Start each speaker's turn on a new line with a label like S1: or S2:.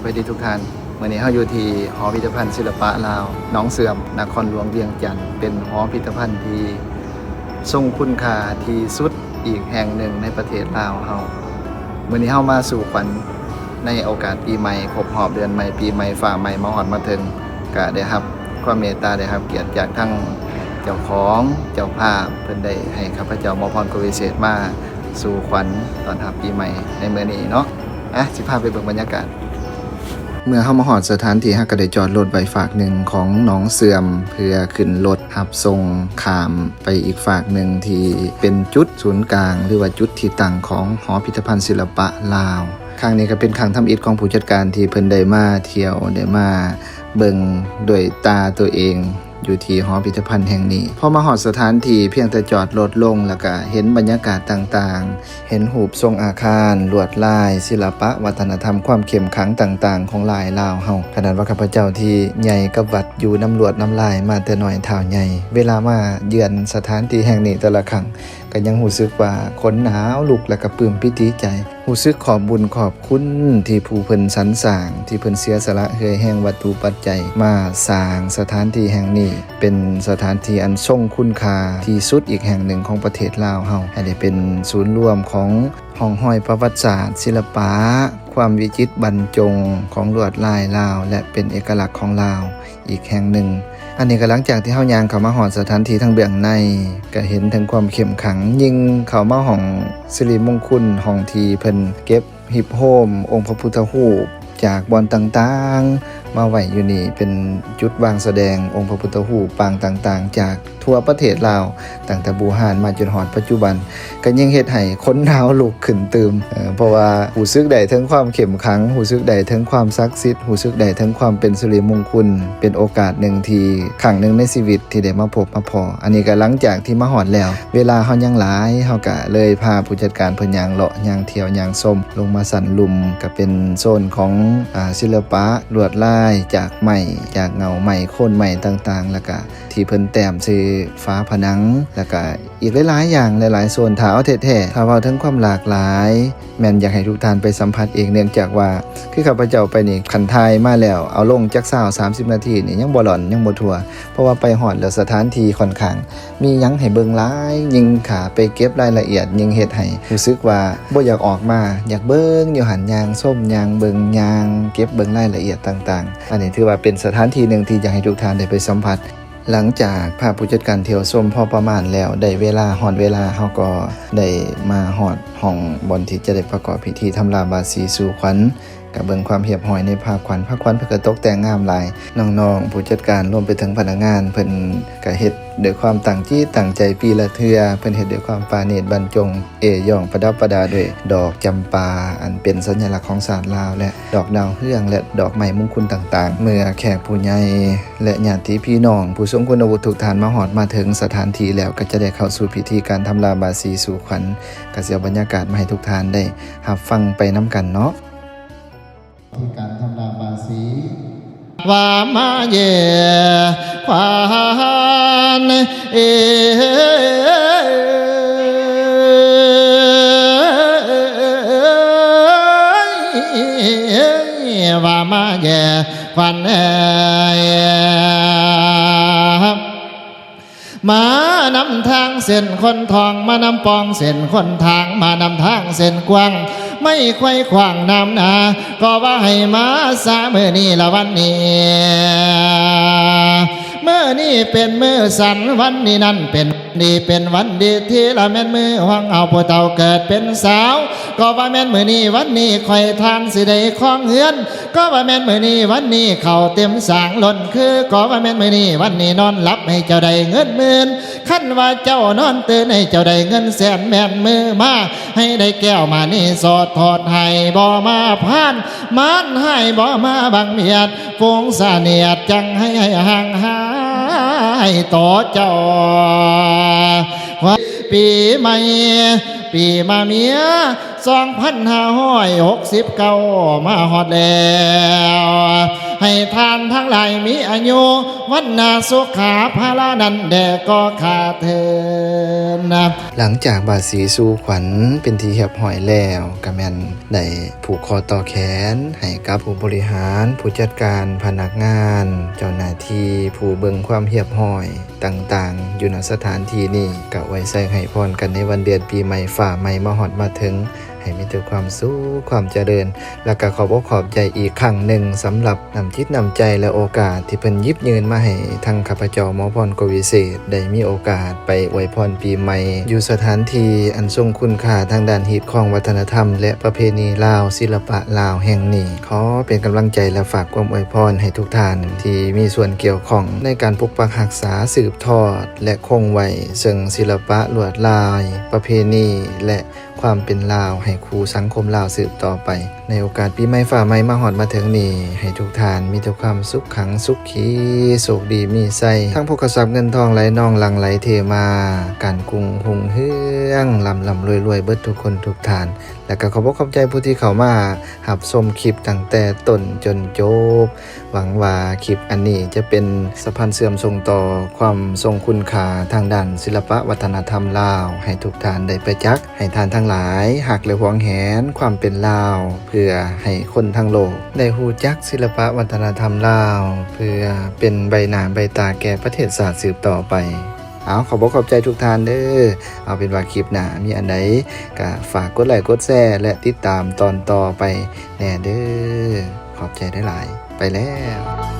S1: วัสดีทุกท่านวันนี้เราอยู่ที่หอพิพิธภัณฑ์ศิลปะลาวหนองเสื่อมนครหลวงเวียงจันทร์เป็นหอพิพิธภัณฑ์ที่ทรงคุณค่าที่สุดอีกแห่งหนึ่งในประเทศลาวเฮาวันนี้เฮามาสู่ขวัญในโอกาสปีใหม่ครบรอบเดือนใหม่ปีใหม่ฝ่าใหม่มาฮอดมาถึงก็ได้รับความเมตตาได้รับเกียรติจากทั้งเจ้าของเจ้าภาพเพิ่นได้ให้ข้าพเจ้ามอบพรกวิเศษมาสู่ขวัญตอนรับปีใหม่ในมื้อนี้เนาะสิพาไปเบิ่งบรรยากาศเมื่อเข้ามาหอดสถานที่ฮักก็ได้จอดรถไว้ฝากหนึ่งของหนองเสื่อมเพื่อขึ้นรถหับส่งข้ามไปอีกฝากหนึ่งที่เป็นจุดศูนย์กลางหรือว่าจุดที่ตั้งของหอพิพิธภัณฑ์ศิลปะลาวครั้งนี้ก็เป็นครั้งทำอิฐของผู้จัดการที่เพิ่นได้มาเที่ยวได้มาเบิ่งด้วยตาตัวเองอยู่ที่หอพิพิธภัณฑ์แห่งนี้พอมาหอดสถานที่เพียงแต่จอดรถลงแล้วก็เห็นบรรยากาศต่างๆเห็นรูปทรงอาคารลวดลายศิลปะวัฒนธรรมความเข้มขลังต่างๆของลายลาวเฮาขนาดว่าข้าพเจ้าที่ใหญ่กับวัดอยู่น้ำลวดน้ำลายมาแต่น้อยเท่าใหญ่เวลามาเยือนสถานที่แห่งนี้แต่ละครั้งก็ยังรู้สึกว่าขนหนาวลุกและก็ปลื้มปิติใจรู้สึกขอบบุญขอบคุณที่ผู้เพิ่นสรรสร้างที่เพิ่นเสียสละเฮือแห่งวัตถุปัจจัยมาสร้างสถานที่แห่งนี้เป็นสถานที่อันทรงคุณค่าที่สุดอีกแห่งหนึ่งของประเทศลาวเฮาให้ได้เป็นศูนย์รวมของห้องห้อยประวัติศาสตร์ศิลปะความวิจิตรบรรจงของลวดลายลาวและเป็นเอกลักษณ์ของลาวอีกแห่งหนึ่งอันนี้ก็หลังจากที่เฮาย่างเข้ามาหอดสถานที่ทั้งเบื้องในก็เห็นถึงความเข้มขังยิ่งเข้ามาห้องสิริมงคลห้องที่เพิ่นเก็บหิบโฮมองค์พระพุทธรูปจากบอนต่างๆมาไว้อยู่นี่เป็นจุดวางแสดงองค์พระพุทธรูปปางต่างๆจากทั่วประเทศลาวตั้งแต่บูฮานมาจนฮอดปัจจุบันก็ยังเฮ็ดให้คนหนาวลุกขึ้นตื่มเพราะว่ารู้สึกได้ถึงความเข้มขลังรู้สึกได้ถึงความศักดิ์สิทธิ์รู้สึกได้ถึงความเป็นสิริมงคลเป็นโอกาสหนึ่งที่ครั้งหนึ่งในชีวิตที่ได้มาพบมาพออันนี้ก็หลังจากที่มาฮอดแล้วเวลาเฮายังหลายเฮาก็เลยพาผู้จัดการเพิ่นย่างเลาะย่างเที่ยวย่างชมลงมาสั่นลุมก็เป็นโซนของศิลปะลวดลายจากไม้จากเงาไม้โค่นไม้ต่างๆแล้วก็ที่เพิ่นแต้มซื้อฟ้าผนังแล้วก็อีกหลายๆอย่างหลายๆโซนถ้าเอาแท้ๆถ้าเว้าถึงความหลากหลายแม่นอยากให้ทุกท่านไปสัมผัสเองเนื่องจากว่าคือข้าพเจ้าไปนี่คันทายมาแล้วเอาลงจัก20-30 นาทีนี่ยังบ่หล่อนยังบ่ทั่วเพราะว่าไปฮอดแล้วสถานที่ค่อนข้างมีหยังให้เบิ่งหลายยิ่งขาไปเก็บรายละเอียดยิ่งเฮ็ดให้รู้สึกว่าบ่อยากออกมาอยากเบิ่งอยู่หันยางส้มยางเบิ่งยางเก็บเบิ่งรายละเอียดต่างๆอันนี้ถือว่าเป็นสถานที่หนึ่งที่อยากให้ทุกท่านได้ไปสัมผัสหลังจากพาผู้จัดการเที่ยวชมพอประมาณแล้วได้เวลาฮอดเวลาเฮาก็ได้มาฮอดห้องบอนที่จะได้ประกอบพิธีทำลาบาสีสู่ขวัญกับเบิ่งความเรียบร้อยในผ้าขวัญเพิ่นก็ตกแต่งงามหลายน้องๆผู้จัดการรวมไปถึงพนักงานเพิ่นก็เฮ็ดด้วยความตั้งใจปีละเทื่อเพิ่นเฮ็ดด้วยความปราณีตบรรจงย่องประดับประดาด้วยดอกจำปาอันเป็นสัญลักษณ์ของศาสตร์ลาวและดอกดาวเรืองและดอกไม้มงคลต่างๆเมื่อแขกผู้ใหญ่และญาติพี่น้องผู้ทรงคุณวุฒิทุกท่านมาฮอดมาถึงสถานที่แล้วก็จะได้เข้าสู่พิธีการทำลาบาสีสู่ขวัญก็สิเอาบรรยากาศมาให้ทุกท่านได้รับฟังไปนํกันเนาะที่การทำลาบาสีว่ามาเย่ควานว่ามาเย่ควานมานำทางเส้นคนทองมานำปองเส้นคนทางมานำทางเส้นกว้างไม่ไขว้ขวางน้ำนาก็ว่าให้มาสามื้อนี้ละวันนี้เมื่อนี้เป็นมื้อสันวันนี้นั่นเป็นดีเป็นวันดีที่ละแม่นมือห้องเอาผู้เฒ่าเกิดเป็นสาวก็ว่าแม่นมื้อนี้วันนี้ค่อยทานสิได้คล้องเฮือนก็ว่าแม่นมื้อนี้วันนี้เข้าเต็มสางล้นคือก็ว่าแม่นมื้อนี้วันนี้นอนหลับให้เจ้าได้เงินหมื่นคันว่าเจ้านอนตื่นให้เจ้าได้เงินแสนแม่นมือมาให้ได้แก้วมานี่สอดทอดให้บ่มาพานมานให้บ่มาบังเมียดฟงสาเนียดจังให้ห่างหายต่อเจ้าปีใหม่ปีมาเมีย2569มาฮอดแล้ว
S2: ให้ทานทั้งหลายมีอายุวันนาสุขาภาลานันแด่ก็ขาเทินนะ
S1: หลังจากบาดสีสู่ขวัญเป็นที่เรียบร้อยแล้วก็แม่นได้ผูกคอต่อแขนให้กับผู้บริหารผู้จัดการพนักงาน เจ้าหน้าที่ผู้เบิ่งความเรียบร้อยต่างๆอยู่ณสถานที่นี้ก็ไว้ใส่ให้พรกันในวันเดือนปีใหม่ฝ่าใหม่มาฮอดมาถึงให้มีแต่ความสุขความเจริญแล้วก็ขอบอกขอบใจอีกครั้งหนึ่งสำหรับน้ำจิตน้ำใจและโอกาสที่เพิ่นหยิบยืนมาให้ทางข้าพเจ้าหมอพรกวิเศษได้มีโอกาสไปอวยพรปีใหม่อยู่สถานที่อันทรงคุณค่าทางด้านฮีตของวัฒนธรรมและประเพณีลาวศิลปะลาวแห่งนี้ขอเป็นกำลังใจและฝากความอวยพรให้ทุกท่านที่มีส่วนเกี่ยวข้องในการปกปักรักษาสืบทอดและคงไว้ซึ่งศิลปะลวดลายประเพณีและความเป็นลาวให้ครูสังคมลาวสืบต่อไปในโอกาสปีใหม่ฝ่าใหม่มาฮอดมาถึงนี้ให้ทุกท่านมีแต่ความสุขขังสุขขีโชคดีมีไส้ทั้งพกทรัพย์เงินทองไหลนองหลั่งไหลเทมาการกุ้งหุงเฮืองลำรวยเบิดทุกคนทุกท่านและก็ขอบขอบใจผู้ที่เข้ามารับชมคลิปตั้งแต่ต้นจนจบหวังว่าคลิปอันนี้จะเป็นสะพานเสื่อมส่งต่อความทรงคุณค่าทางด้านศิลปะวัฒนธรรมลาวให้ทุกท่านได้ประจักษ์ให้ท่านทั้งหลายหักและหวงแหนความเป็นลาวเพื่อให้คนทั้งโลกได้ฮู้จักศิลปะวัฒนธรรมลาวเพื่อเป็นใบหน้าใบตาแก่ประเทศชาติสืบต่อไปเอาขอบใจทุกท่านเด้อเอาเป็นว่าคลิปหน้ามีอันใดก็ฝากกดไลค์กดแชร์และติดตามตอนต่อไปแน่เด้อขอบใจได้หลายไปแล้ว